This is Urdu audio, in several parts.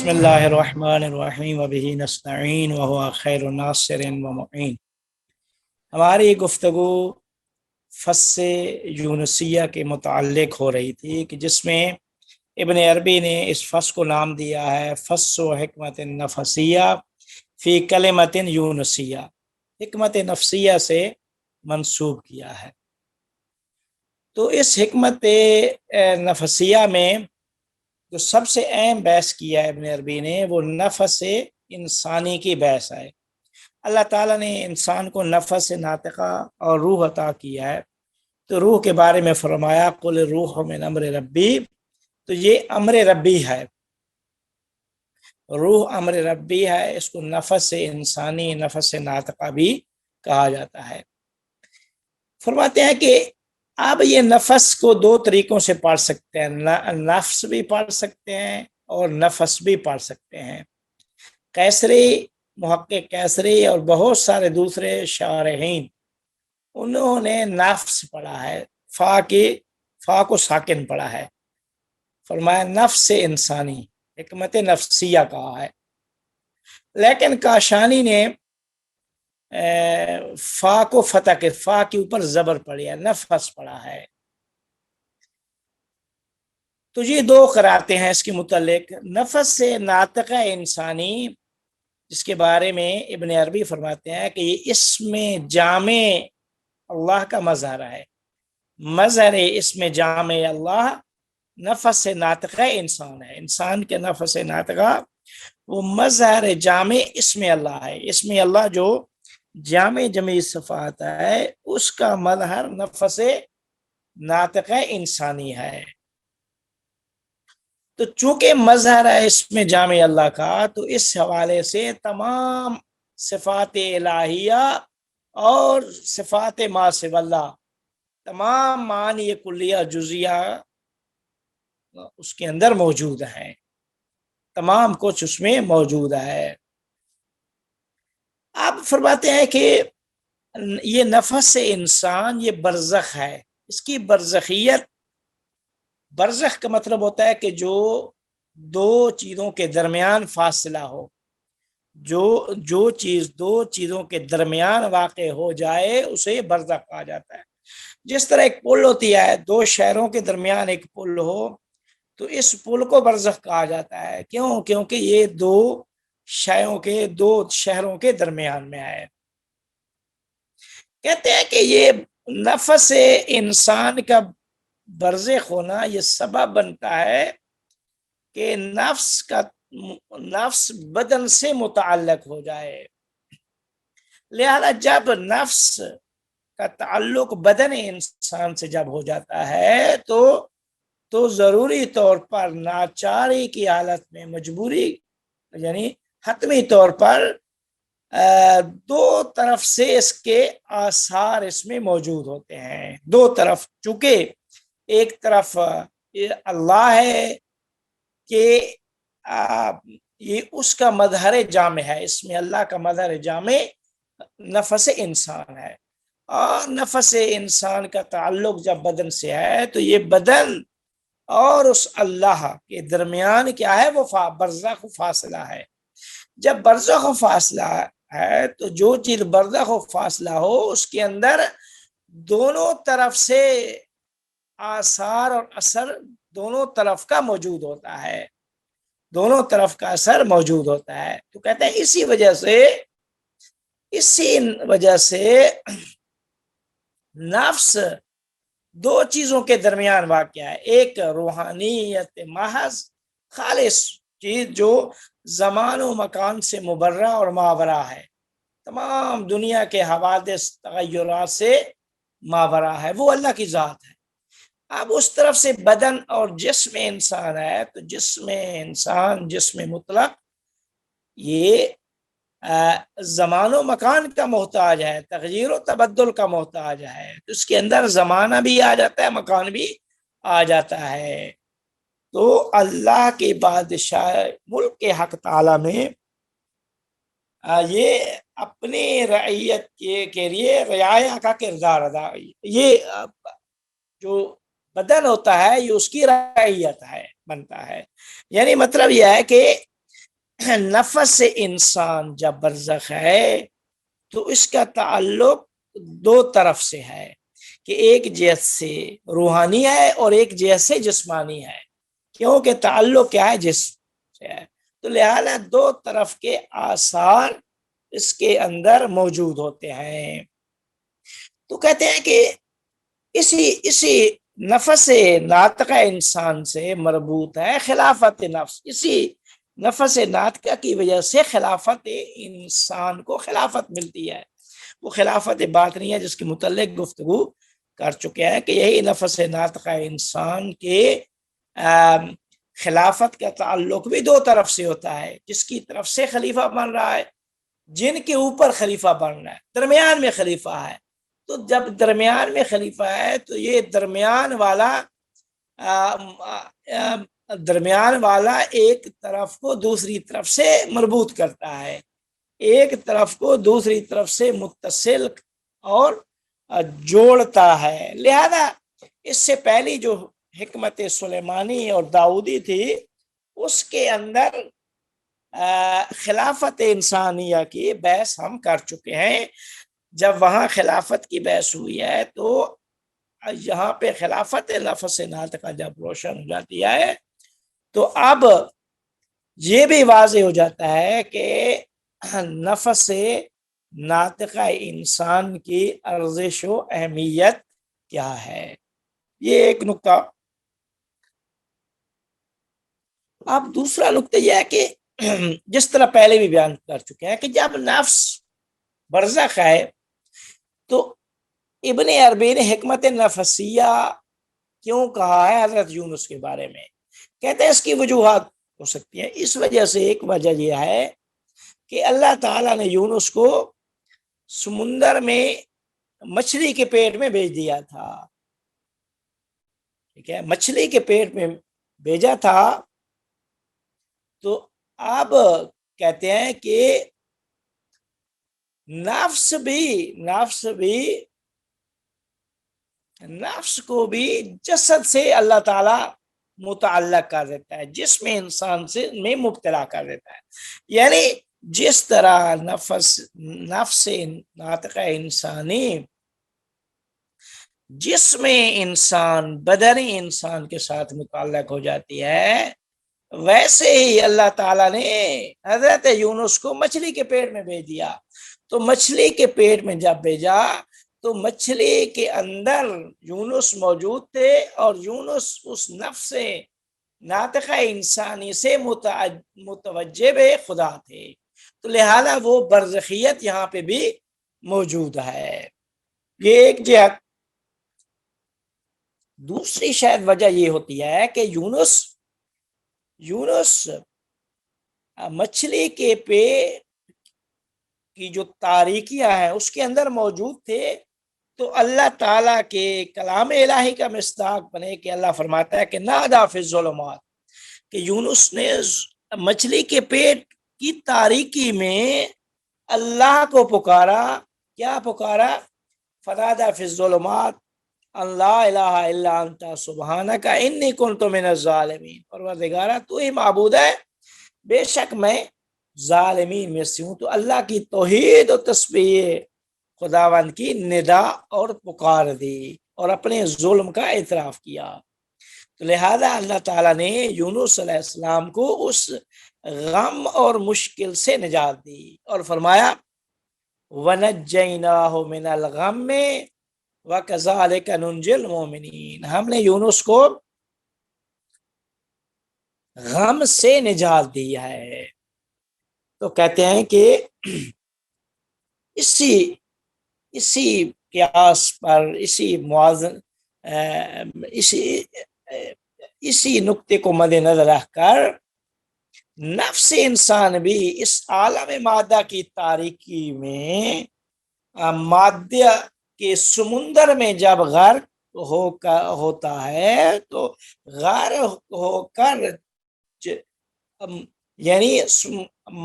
بسم اللہ الرحمن الرحیم وبہ نستعین وہو خیر ناصر و معین۔ ہماری گفتگو فص یونسیہ کے متعلق ہو رہی تھی کہ جس میں ابن عربی نے اس فص کو نام دیا ہے فص و حکمت نفسیہ فی کلمت یونسیہ، حکمت نفسیہ سے منسوب کیا ہے۔ تو اس حکمت نفسیہ میں جو سب سے اہم بحث کیا ہے ابن عربی نے وہ نفس انسانی کی بحث ہے۔ اللہ تعالیٰ نے انسان کو نفس ناطقہ اور روح عطا کیا ہے، تو روح کے بارے میں فرمایا قل روح من امر ربی، تو یہ امر ربی ہے، روح امر ربی ہے، اس کو نفس انسانی نفس ناطقہ بھی کہا جاتا ہے۔ فرماتے ہیں کہ اب یہ نفس کو دو طریقوں سے پڑھ سکتے ہیں، نفس بھی پڑھ سکتے ہیں اور نفس بھی پڑھ سکتے ہیں۔ کیسری، محقق کیسری اور بہت سارے دوسرے شارحین انہوں نے نفس پڑھا ہے، فا کو ساکن پڑھا ہے، فرمایا نفس انسانی، حکمت نفسیہ کہا ہے۔ لیکن کاشانی نے فا کو فتح کے فا کے اوپر زبر پڑی ہے، نفس پڑا ہے۔ تو یہ دو قراتیں ہیں اس کے متعلق۔ نفس سے ناطقہ انسانی، جس کے بارے میں ابن عربی فرماتے ہیں کہ یہ اسم جامع اللہ کا مظہر ہے، مظہر اسم جامع اللہ نفس سے ناطقہ انسان ہے۔ انسان کے نفس سے ناطقہ وہ مظہر جامع اسم اللہ ہے، اسم اللہ جو جامع جمیع صفات ہے اس کا مظہر نفس ناطقہ انسانی ہے۔ تو چونکہ مظہر ہے اسم جامع اللہ کا، تو اس حوالے سے تمام صفات الہیہ اور صفات ما سوی اللہ، تمام معنی کلیہ جزیہ اس کے اندر موجود ہیں، تمام کچھ اس میں موجود ہے۔ آپ فرماتے ہیں کہ یہ نفس انسان یہ برزخ ہے، اس کی برزخیت، برزخ کا مطلب ہوتا ہے کہ جو دو چیزوں کے درمیان فاصلہ ہو، جو چیز دو چیزوں کے درمیان واقع ہو جائے اسے برزخ کہا جاتا ہے۔ جس طرح ایک پل ہوتی ہے، دو شہروں کے درمیان ایک پل ہو تو اس پل کو برزخ کہا جاتا ہے۔ کیوں؟ کیونکہ یہ دو شہروں کے درمیان میں ہے۔ کہتے ہیں کہ یہ نفس انسان کا برزخ ہونا یہ سبب بنتا ہے کہ نفس بدن سے متعلق ہو جائے، لہذا جب نفس کا تعلق بدن انسان سے جب ہو جاتا ہے تو ضروری طور پر ناچاری کی حالت میں، مجبوری یعنی حتمی طور پر دو طرف سے اس کے آثار اس میں موجود ہوتے ہیں۔ دو طرف، چونکہ ایک طرف اللہ ہے کہ یہ اس کا مظہر جامع ہے، اس میں اللہ کا مظہر جامع نفس انسان ہے، اور نفس انسان کا تعلق جب بدن سے ہے تو یہ بدن اور اس اللہ کے درمیان کیا ہے؟ وہ برزخ فاصلہ ہے۔ جب برزخ فاصلہ ہے تو جو چیز برزخ فاصلہ ہو اس کے اندر دونوں طرف سے آثار اور اثر دونوں طرف کا موجود ہوتا ہے، دونوں طرف کا اثر موجود ہوتا ہے۔ تو کہتے ہیں اسی وجہ سے نفس دو چیزوں کے درمیان واقع ہے، ایک روحانیت محض خالص چیز جو زمان و مکان سے مبرہ اور ماورا ہے، تمام دنیا کے حوادث تغیرات سے ماورا ہے، وہ اللہ کی ذات ہے۔ اب اس طرف سے بدن اور جسم انسان ہے، تو جسم انسان، جسم مطلق، یہ زمان و مکان کا محتاج ہے، تغییر و تبدل کا محتاج ہے، تو اس کے اندر زمانہ بھی آ جاتا ہے، مکان بھی آ جاتا ہے۔ تو اللہ کے بادشاہ ملک کے حق تعالی میں یہ اپنی رعیت کے لیے رعایا کا کردار ادا، یہ جو بدن ہوتا ہے یہ اس کی رعیت ہے، بنتا ہے۔ یعنی مطلب یہ ہے کہ نفس انسان جب برزخ ہے تو اس کا تعلق دو طرف سے ہے کہ ایک جہت سے روحانی ہے اور ایک جہت سے جسمانی ہے، کیونکہ تعلق کیا ہے؟ جسم سے ہے، تو لہذا دو طرف کے آثار اس کے اندر موجود ہوتے ہیں۔ تو کہتے ہیں کہ اسی نفس ناطقہ انسان سے مربوط ہے خلافت نفس، اسی نفس ناطقہ کی وجہ سے خلافت انسان کو خلافت ملتی ہے، وہ خلافت باطنی ہے جس کے متعلق گفتگو کر چکے ہیں کہ یہی نفس ناطقہ انسان کے خلافت کا تعلق بھی دو طرف سے ہوتا ہے، جس کی طرف سے خلیفہ بن رہا ہے، جن کے اوپر خلیفہ بن رہا ہے، درمیان میں خلیفہ ہے، تو جب درمیان میں خلیفہ ہے تو یہ درمیان والا ایک طرف کو دوسری طرف سے مربوط کرتا ہے، ایک طرف کو دوسری طرف سے متصل اور جوڑتا ہے۔ لہذا اس سے پہلی جو حکمت سلیمانی اور داؤدی تھی اس کے اندر خلافت انسانیہ کی بحث ہم کر چکے ہیں۔ جب وہاں خلافت کی بحث ہوئی ہے تو یہاں پہ خلافت نفس ناطقہ جب روشن ہو جاتی ہے تو اب یہ بھی واضح ہو جاتا ہے کہ نفس ناطقہ انسان کی ارزش و اہمیت کیا ہے، یہ ایک نقطہ۔ اب دوسرا نقطہ یہ ہے کہ جس طرح پہلے بھی بیان کر چکے ہیں کہ جب نفس برزخ ہے تو ابن عربی نے حکمت نفسیہ کیوں کہا ہے حضرت یونس کے بارے میں؟ کہتے ہیں اس کی وجوہات ہو سکتی ہیں۔ اس وجہ سے ایک وجہ یہ ہے کہ اللہ تعالیٰ نے یونس کو سمندر میں مچھلی کے پیٹ میں بھیج دیا تھا، ٹھیک ہے، مچھلی کے پیٹ میں بھیجا تھا، تو اب کہتے ہیں کہ نفس کو بھی جسد سے اللہ تعالی متعلق کر دیتا ہے، جسم انسان سے میں مبتلا کر دیتا ہے، یعنی جس طرح نفس ناطقہ انسانی جسم انسان بدن انسان کے ساتھ متعلق ہو جاتی ہے، ویسے ہی اللہ تعالیٰ نے حضرت یونس کو مچھلی کے پیٹ میں بھیج دیا۔ تو مچھلی کے پیٹ میں جب بھیجا تو مچھلی کے اندر یونس موجود تھے اور یونس اس نفس ناطقہ انسانی سے متوجہ خدا تھے، تو لہذا وہ برزخیت یہاں پہ بھی موجود ہے، یہ ایک جہت۔ دوسری شاید وجہ یہ ہوتی ہے کہ یونس مچھلی کے پیٹ کی جو تاریکیاں ہیں اس کے اندر موجود تھے، تو اللہ تعالیٰ کے کلام الہی کا مصداق بنے کہ اللہ فرماتا ہے کہ نادا فی الظلمات، کہ یونس نے مچھلی کے پیٹ کی تاریکی میں اللہ کو پکارا، کیا پکارا؟ فنادا فی الظلمات اللہ الہ الا انت سبحانک انی کنت من الظالمین، پروردگارا تو ہی معبود ہے، بے شک میں ظالمین میں سے ہوں۔ تو اللہ کی توحید و تسبیح خداوند کی ندا اور پکار دی اور اپنے ظلم کا اعتراف کیا، تو لہذا اللہ تعالیٰ نے یونس علیہ السلام کو اس غم اور مشکل سے نجات دی اور فرمایا وَنَجَّيْنَاهُ مِنَ الْغَمِّ وَكَذَلِكَ نُنْجِي الْمُؤْمِنِينَ، ہم نے یونس کو غم سے نجات دی ہے۔ تو کہتے ہیں کہ اسی قیاس پر اسی نقطے کو مد نظر رکھ کر نفس انسان بھی اس عالم مادہ کی تاریکی میں مادہ کے سمندر میں جب غرق ہوتا ہے تو غرق ہو کر یعنی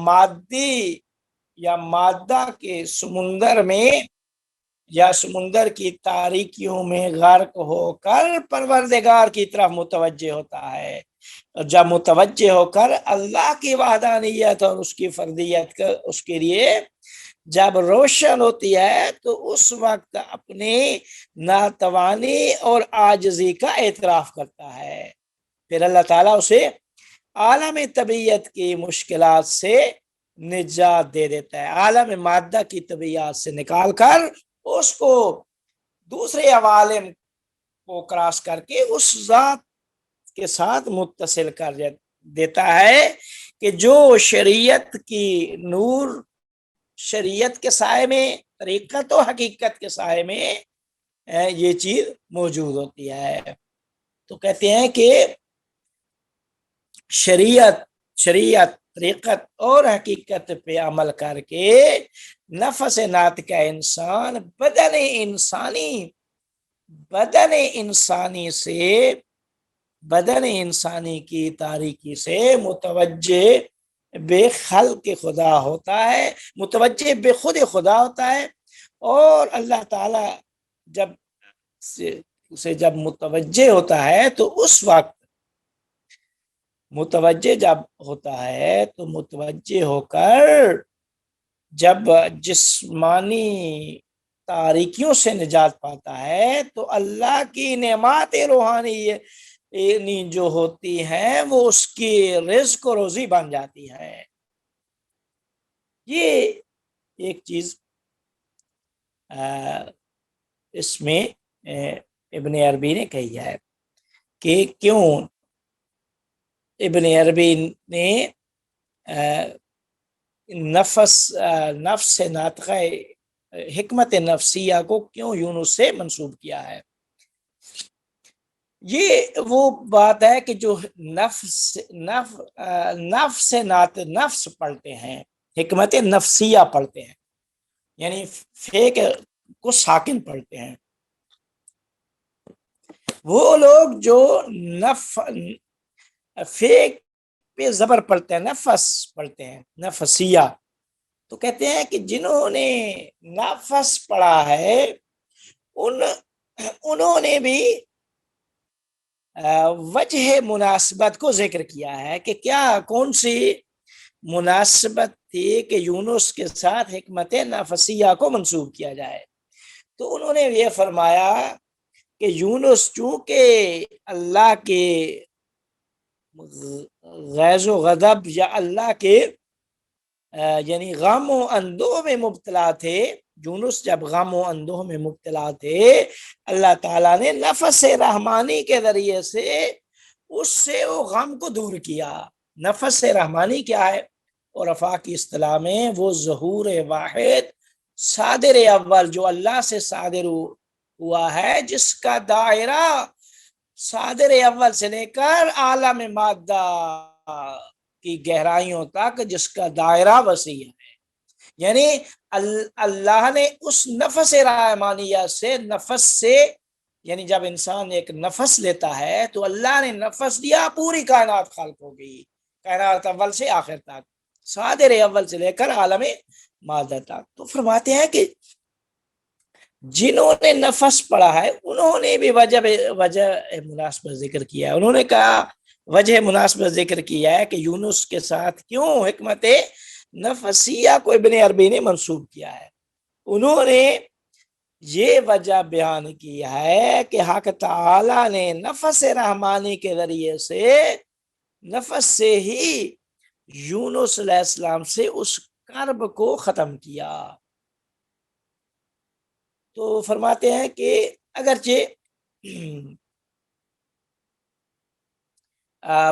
مادی یا مادہ کے سمندر میں یا سمندر کی تاریکیوں میں غرق ہو کر پروردگار کی طرف متوجہ ہوتا ہے، اور جب متوجہ ہو کر اللہ کی وحدانیت اور اس کی فردیت کا اس کے لیے جب روشن ہوتی ہے تو اس وقت اپنی ناتوانی اور عاجزی کا اعتراف کرتا ہے، پھر اللہ تعالیٰ اسے عالم طبیعت کی مشکلات سے نجات دے دیتا ہے، عالم مادہ کی طبیعت سے نکال کر اس کو دوسرے عوالم کو کراس کر کے اس ذات کے ساتھ متصل کر دیتا ہے کہ جو شریعت کی نور، شریعت کے سائے میں، طریقت و حقیقت کے سائے میں یہ چیز موجود ہوتی ہے۔ تو کہتے ہیں کہ شریعت، طریقت اور حقیقت پہ عمل کر کے نفس ناطقہ انسان بدن انسانی کی تاریکی سے متوجہ بے خلق خدا ہوتا ہے، متوجہ بے خود خدا ہوتا ہے، اور اللہ تعالی جب متوجہ ہوتا ہے تو اس وقت متوجہ ہو کر جب جسمانی تاریکیوں سے نجات پاتا ہے تو اللہ کی نعمات روحانی جو ہوتی ہیں وہ اس کی رزق و روزی بن جاتی ہے۔ یہ ایک چیز اس میں ابن عربی نے کہی ہے کہ کیوں ابن عربی نے نفس ناطقہ حکمت نفسیہ کو کیوں یونس سے منسوب کیا ہے۔ یہ وہ بات ہے کہ جو نفس پڑھتے ہیں، حکمت نفسیہ پڑھتے ہیں، یعنی فیک کو ساکن پڑھتے ہیں، وہ لوگ جو فیک پہ زبر پڑھتے ہیں، نفس پڑھتے ہیں، نفسیہ، تو کہتے ہیں کہ جنہوں نے نفس پڑھا ہے انہوں نے بھی وجہ مناسبت کو ذکر کیا ہے کہ کون سی مناسبت تھی کہ یونس کے ساتھ حکمت نفسیہ کو منسوب کیا جائے، تو انہوں نے یہ فرمایا کہ یونس چونکہ اللہ کے غیظ و غضب یا اللہ کے یعنی غم و اندوہ میں مبتلا تھے، یونس جب غم و اندوہ میں مبتلا تھے، اللہ تعالیٰ نے نفس رحمانی کے ذریعے سے اس سے وہ غم کو دور کیا۔ نفس رحمانی کیا ہے؟ اور عرفا کی اصطلاح میں وہ ظہور واحد صادر اول جو اللہ سے صادر ہوا ہے، جس کا دائرہ صادر اول سے لے کر عالم مادہ کی گہرائیوں تک جس کا دائرہ وسیع ہے، یعنی اللہ نے اس نفس رحمانیہ سے، نفس سے، یعنی جب انسان ایک نفس لیتا ہے تو اللہ نے نفس دیا، پوری کائنات خلق ہو گئی، کائنات اول سے آخر تک، صادر اول سے لے کر عالم مادہ تک۔ تو فرماتے ہیں کہ جنہوں نے نفس پڑھا ہے انہوں نے بھی وجہ مناسبت ذکر کیا ہے، انہوں نے کہا وجہ مناسبت ذکر کیا ہے کہ یونس کے ساتھ کیوں حکمت نفسیہ کو ابن عربی نے منسوب کیا ہے۔ انہوں نے یہ وجہ بیان کی ہے کہ حق تعالی نے نفس رحمانی کے ذریعے سے، نفس سے ہی یونس علیہ السلام سے اس کرب کو ختم کیا۔ تو فرماتے ہیں کہ اگرچہ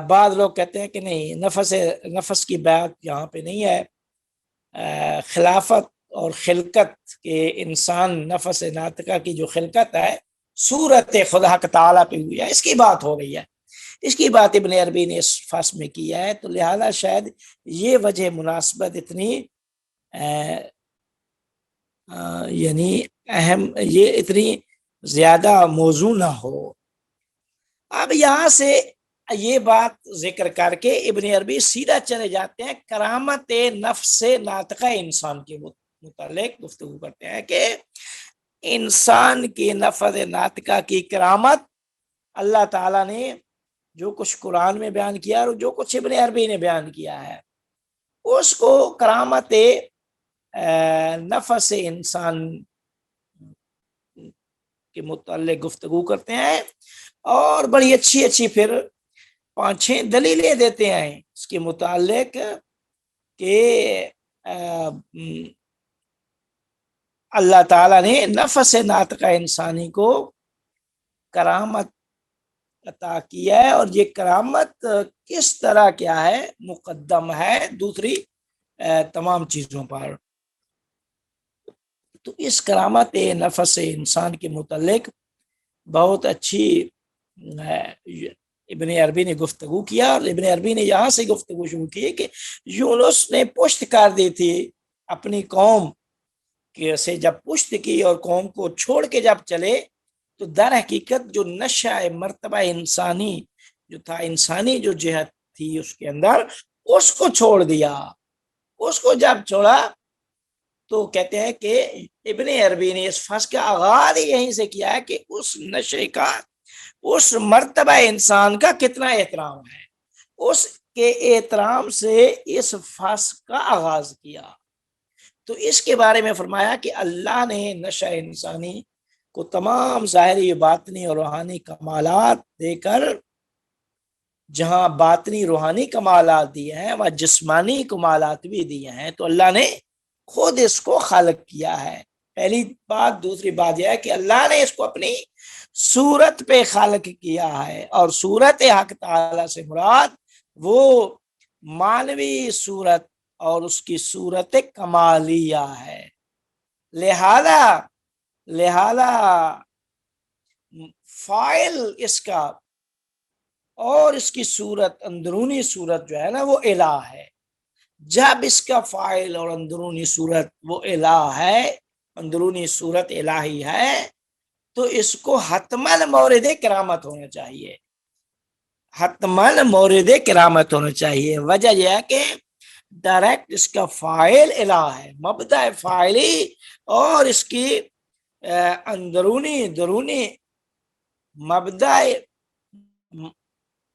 بعض لوگ کہتے ہیں کہ نہیں، نفس کی بات یہاں پہ نہیں ہے، خلافت اور خلقت کے انسان نفس ناطقہ کی جو خلقت ہے صورت خدا تعالیٰ پہ ہوئی ہے، اس کی بات ہو رہی ہے، اس کی بات ابن عربی نے اس فصل میں کی ہے، تو لہذا شاید یہ وجہ مناسبت اتنی یعنی اہم، یہ اتنی زیادہ موضوع نہ ہو۔ اب یہاں سے یہ بات ذکر کر کے ابن عربی سیدھا چلے جاتے ہیں کرامت نفس ناطقہ انسان کے متعلق گفتگو کرتے ہیں کہ انسان کی نفس ناطقہ کی کرامت اللہ تعالیٰ نے جو کچھ قرآن میں بیان کیا اور جو کچھ ابن عربی نے بیان کیا ہے، اس کو کرامت نفس انسان کے متعلق گفتگو کرتے ہیں، اور بڑی اچھی اچھی پھر 5-6 دلیلیں دیتے ہیں اس کے متعلق کہ اللہ تعالیٰ نے نفس ناطقہ انسانی کو کرامت عطا کیا ہے، اور یہ کرامت کس طرح کیا ہے مقدم ہے دوسری تمام چیزوں پر۔ تو اس کرامت نفس انسان کے متعلق بہت اچھی ابن عربی نے گفتگو کیا، اور ابن عربی نے یہاں سے گفتگو شروع کی کہ یونس نے پشت کر دی تھی اپنی قوم سے، جب پشت کی اور قوم کو چھوڑ کے جب چلے تو در حقیقت جو نشہ مرتبہ انسانی جو تھا، انسانی جو جہت تھی اس کے اندر، اس کو چھوڑ دیا۔ اس کو جب چھوڑا تو کہتے ہیں کہ ابن عربی نے اس فصل کا آغاز یہیں سے کیا ہے کہ اس نشے کا، اس مرتبہ انسان کا کتنا احترام ہے، اس کے احترام سے اس فصل کا آغاز کیا۔ تو اس کے بارے میں فرمایا کہ اللہ نے نشہ انسانی کو تمام ظاہری باطنی اور روحانی کمالات دے کر، جہاں باطنی روحانی کمالات دیے ہیں وہ جسمانی کمالات بھی دیے ہیں، تو اللہ نے خود اس کو خلق کیا ہے، پہلی بات۔ دوسری بات یہ ہے کہ اللہ نے اس کو اپنی صورت پہ خلق کیا ہے، اور صورت حق تعالی سے مراد وہ مانوی صورت اور اس کی صورت کمالیہ ہے۔ لہذا فائل اس کا اور اس کی صورت، اندرونی صورت جو ہے نا وہ الہ ہے۔ جب اس کا فائل اور اندرونی صورت وہ الہ ہے، اندرونی صورت الہی ہے، تو اس کو حتماً مورد کرامت ہونا چاہیے، حتماً مورد کرامت ہونا چاہیے۔ وجہ یہ ہے کہ ڈائریکٹ اس کا فائل الہ ہے، مبدأ فائلی اور اس کی اندرونی درونی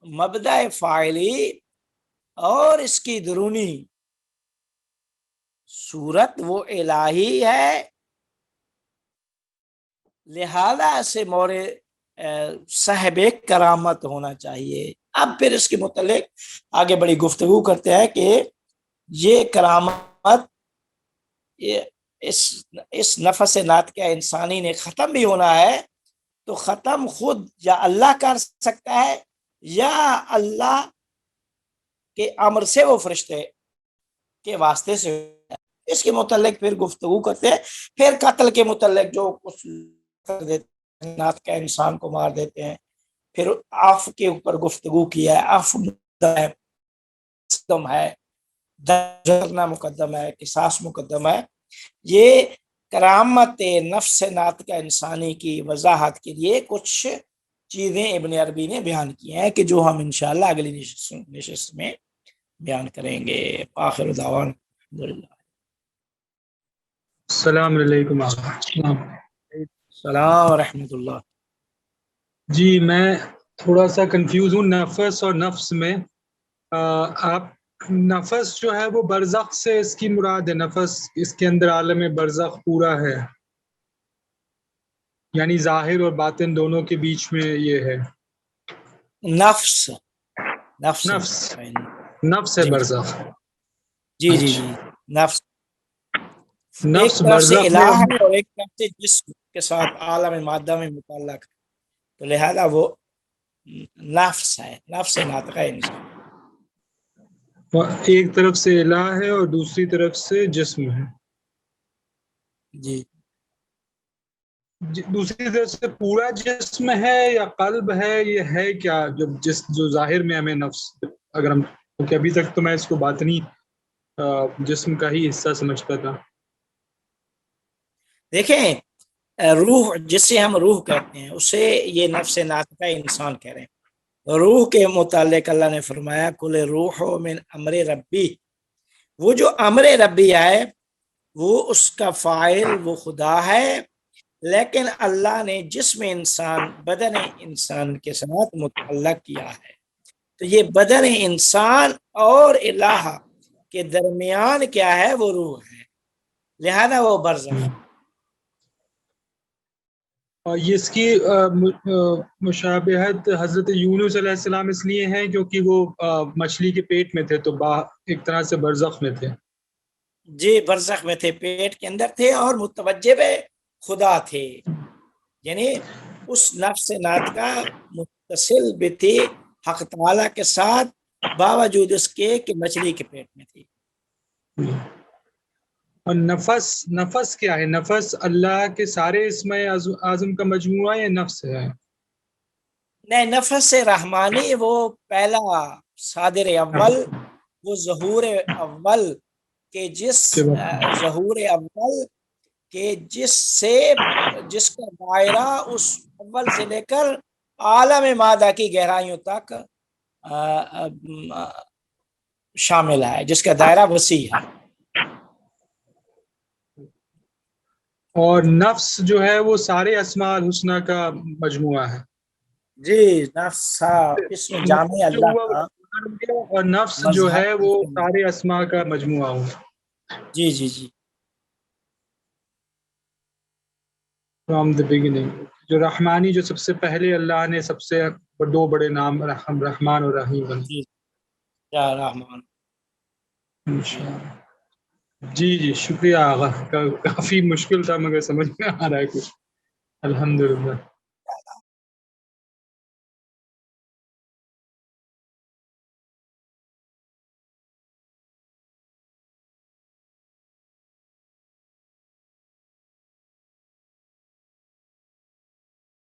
مبدأ فائلی اور اس کی درونی صورت وہ الہی ہے، لہذا سے مورد صاحب کرامت ہونا چاہیے۔ اب پھر اس کے متعلق آگے بڑی گفتگو کرتے ہیں کہ یہ کرامت اس نفس ناطقہ انسانی نے ختم بھی ہونا ہے، تو ختم خود یا اللہ کر سکتا ہے یا اللہ کے امر سے وہ فرشتے کے واسطے سے۔ اس کے متعلق پھر گفتگو کرتے ہیں۔ پھر قتل کے متعلق جو کچھ کر دیتے ہیں، ناطقہ انسان کو مار دیتے ہیں، پھر عفو کے اوپر گفتگو کیا ہے، عفو مقدم ہے، درجہ مقدم ہے، قصاص مقدم ہے۔ یہ کرامت نفس ناطقہ انسانی کی وضاحت کے لیے کچھ چیزیں ابن عربی نے بیان کی ہیں کہ جو ہم انشاءاللہ اگلی نشست میں بیان کریں گے۔ آخر دعوان الحمدللہ۔ السلام علیکم۔ السلام ورحمۃ اللہ۔ جی میں تھوڑا سا کنفیوز ہوں نفس اور نفس میں۔ آپ نفس جو ہے وہ برزخ سے اس کی مراد ہے، نفس اس کے اندر عالم برزخ پورا ہے، یعنی ظاہر اور باطن دونوں کے بیچ میں یہ ہے نفس نفس ہے جی برزخ۔ جی جی جی نفس ایک نفس طرف سے برزخ الہ میں ہے اور ایک طرف سے جسم کے ساتھ عالم مادہ میں متعلق ہے، تو لہذا وہ نفس ہے، نفس ناطقہ انسان۔ ایک طرف سے الہ ہے اور دوسری طرف سے جسم ہے۔ جی دوسری طرف سے پورا جسم ہے یا قلب ہے، یہ ہے کیا جو ظاہر میں ہمیں نفس، اگر ہم، کیونکہ ابھی تک تو میں اس کو باطنی جسم کا ہی حصہ سمجھتا تھا۔ دیکھیں، روح جسے ہم روح کہتے ہیں اسے یہ نفس ناطقہ انسان کہہ رہے ہیں۔ روح کے متعلق اللہ نے فرمایا کل روح من امر ربی، وہ جو امر ربی ہے وہ اس کا فاعل وہ خدا ہے، لیکن اللہ نے جسم انسان، بدن انسان کے ساتھ متعلق کیا ہے۔ تو یہ بدن انسان اور الہ کے درمیان کیا ہے؟ وہ روح ہے، لہذا وہ برزخ ہے۔ اور یہ اس کی مشابہت حضرت یونس علیہ السلام اس لیے ہے کیونکہ وہ مچھلی کے پیٹ میں تھے، تو ایک طرح سے برزخ میں تھے۔ جی برزخ میں تھے، پیٹ کے اندر تھے اور متوجہ خدا تھے، یعنی اس نفس ناطقہ متصل بھی تھی حق تعالیٰ کے ساتھ، باوجود اس کے کہ مچھلی کے پیٹ میں تھی۔ اور نفس کیا ہے؟ نفس اللہ کے سارے اسم اعظم کا مجموعہ یا نفس ہے؟ نہیں، نفس رحمانی وہ پہلا صادر اول، وہ ظہور اول کے ظہور اول کے جس کا دائرہ اس اول سے لے کر عالم مادہ کی گہرائیوں تک شامل ہے، جس کا دائرہ وسیع ہے۔ اور نفس جو ہے وہ سارے اسماء الحسنہ کا مجموعہ ہے۔ جی نفس اسم جامع اللہ کا، اور نفس جو ہے وہ سارے اسماء کا مجموعہ ہوں۔ جی جی جی فرام دی بگننگ، جو رحمانی، جو سب سے پہلے اللہ نے سب سے دو بڑے نام رحمان اور رحیم بنے۔ جی یا رحمان۔ جی شکریہ آغا، کافی مشکل تھا مگر سمجھ میں آ رہا ہے کچھ، الحمدللہ۔